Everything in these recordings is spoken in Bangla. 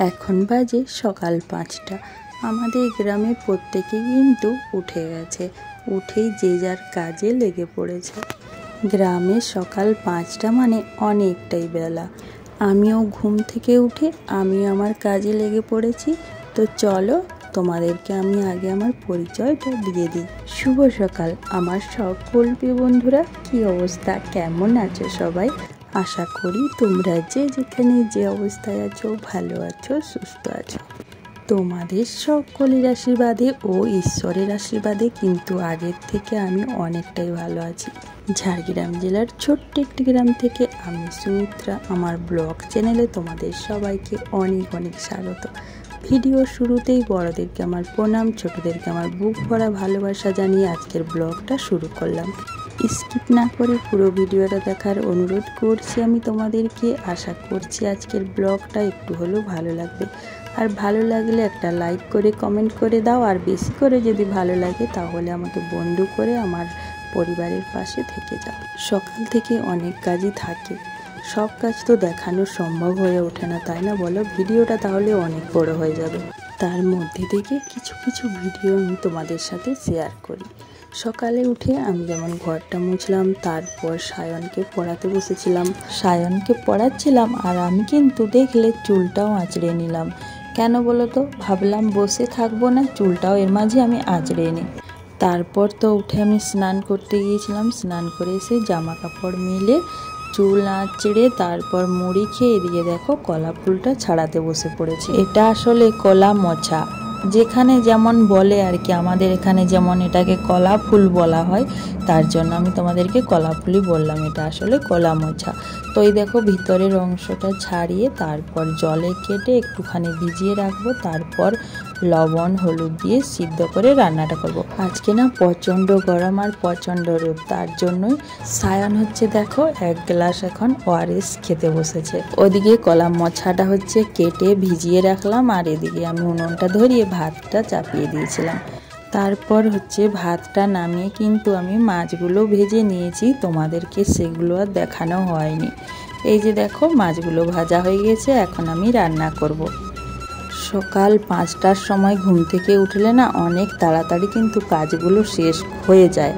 এখন বাজে সকাল ৫টা। আমাদের গ্রামে প্রত্যেকে কিন্তু উঠে গেছে, উঠেই যে যার কাজে লেগে পড়েছে। গ্রামে সকাল ৫টা মানে অনেকটাই বেলা। আমিও ঘুম থেকে উঠে আমিও আমার কাজে লেগে পড়েছি। তো চলো তোমাদেরকে আমি আগে আমার পরিচয়টা দিয়ে দিই। শুভ সকাল আমার সকল প্রিয় বন্ধুরা, কি অবস্থা, কেমন আছো সবাই? আশা করি তোমরা যে যেখানে যে অবস্থায় আছো ভালো আছো, সুস্থ আছো। তোমাদের সকলের আশীর্বাদে ও ঈশ্বরের আশীর্বাদে কিন্তু আগের থেকে আমি অনেকটাই ভালো আছি। ঝাড়গ্রাম জেলার ছোট্ট একটি গ্রাম থেকে আমি সুমিত্রা আমার ব্লগ চ্যানেলে তোমাদের সবাইকে অনেক অনেক স্বাগত। ভিডিও শুরুতেই বড়দেরকে আমার প্রণাম, ছোটদেরকে আমার বুক ভরা ভালোবাসা জানিয়ে আজকের ব্লগটা শুরু করলাম। স্কিপ না করে পুরো ভিডিওটা দেখার অনুরোধ করছি আমি তোমাদেরকে। আশা করছি আজকের ব্লগটা একটু হলেও ভালো লাগবে। আর ভালো লাগলে একটা লাইক করে কমেন্ট করে দাও। আর বেশি করে যদি ভালো লাগে তাহলে আমাকে বন্ধু করে আমার পরিবারের পাশে থেকে যাও। সকাল থেকে অনেক কাজই থাকে, সব কাজ তো দেখানো সম্ভব হয়ে ওঠে না, তাই না বলো? ভিডিওটা তাহলে অনেক বড় হয়ে যাবে। তার মধ্যে থেকে কিছু কিছু ভিডিও আমি তোমাদের সাথে শেয়ার করি। সকালে উঠে আমি যেমন ঘরটা মুছলাম, তারপর সায়নকে পড়াতে বসেছিলাম। সায়নকে পড়াচ্ছিলাম আর আমি কিন্তু দেখলে চুলটাও আঁচড়ে নিলাম। কেন বলো তো? ভাবলাম বসে থাকবো না, চুলটাও এর মাঝে আমি আঁচড়ে নিই। তারপর তো উঠে আমি স্নান করতে গিয়েছিলাম। স্নান করে এসে জামা কাপড় মিলে চুল আঁচড়ে তারপর মুড়ি খেয়ে এদিকে দেখো কলা ফুলটা ছাড়াতে বসে পড়েছে। এটা আসলে কলা মোছা, যেখানে যেমন বলে আর কি, আমাদের এখানে যেমন এটাকে কলা ফুল বলা হয়, তার জন্য আমি তোমাদেরকে কলা ফুলই বললাম। এটা আসলে কলা মোছা। তো এই দেখো ভিতরের অংশটা ছাড়িয়ে তারপর জলে কেটে একটুখানি ভিজিয়ে রাখবো, তারপর লবণ হলুদ দিয়ে সিদ্ধ করে রান্নাটা করব। আজকে না প্রচণ্ড গরম আর প্রচণ্ড রোদ, তার জন্যই সায়ন হচ্ছে দেখো 1 গ্লাস এখন ORS খেতে বসেছে। ওদিকে কলা মোছাটা হচ্ছে কেটে ভিজিয়ে রাখলাম আর এদিকে আমি উনুনটা ধরিয়ে ভাতটা চাপিয়ে দিয়েছিলাম। তারপর হচ্ছে ভাতটা নামিয়ে কিন্তু আমি মাছগুলো ভেজে নিয়েছি, তোমাদেরকে সেগুলো আর দেখানো হয়নি। এই যে দেখো মাছগুলো ভাজা হয়ে গেছে, এখন আমি রান্না করব। সকাল 5টার সময় ঘুম থেকে উঠলে না অনেক তাড়াতাড়ি কিন্তু কাজগুলো শেষ হয়ে যায়,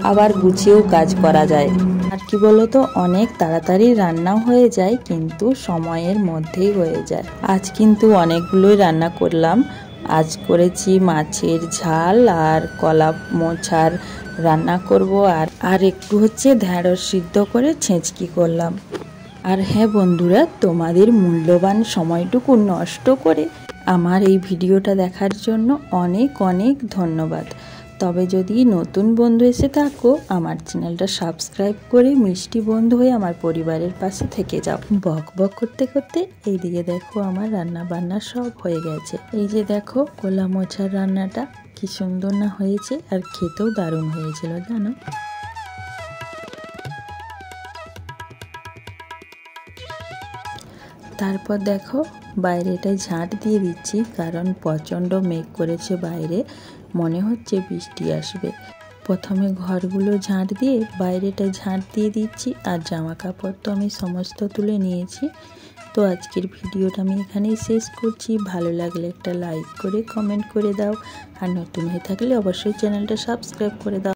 আবার গুছিয়েও কাজ করা যায়। আর কি বলতো, অনেক তাড়াতাড়ি রান্নাও হয়ে যায় কিন্তু সময়ের মধ্যেই হয়ে যায়। আজ কিন্তু অনেকগুলোই রান্না করলাম। আজ করেছি মাছের ঝাল আর কলা মোছার রান্না করব, আর একটু হচ্ছে ঢেঁড়স সিদ্ধ করে ছেঁচকি করলাম। আর হ্যাঁ বন্ধুরা, তোমাদের মূল্যবান সময়টুকু নষ্ট করে আমার এই ভিডিওটা দেখার জন্য অনেক অনেক ধন্যবাদ। তবে যদি নতুন বন্ধু এসে থাকো, আমার চ্যানেলটা সাবস্ক্রাইব করে মিষ্টি বন্ধু হয়ে আমার পরিবারের পাশে থেকে যাও। বক বক করতে করতে এইদিকে দেখো আমার রান্না বান্না সব হয়ে গেছে। এই যে দেখো কলা মোছার রান্নাটা কি সুন্দর না হয়েছে, আর খেতেও দারুণ হয়েছিল জানো। তারপর দেখো বাইরেটায় ঝাঁট দিয়ে দিচ্ছি, কারণ প্রচণ্ড মেঘ করেছে বাইরে, মনে হচ্ছে বৃষ্টি আসবে। প্রথমে ঘরগুলো ঝাঁট দিয়ে বাইরেটায় ঝাঁট দিয়ে দিচ্ছি, আর জামা কাপড় তো আমি সমস্ত তুলে নিয়েছি। তো আজকের ভিডিওটা আমি এখানেই শেষ করছি। ভালো লাগলে একটা লাইক করে কমেন্ট করে দাও, আর নতুন হয়ে থাকলে অবশ্যই চ্যানেলটা সাবস্ক্রাইব করে দাও।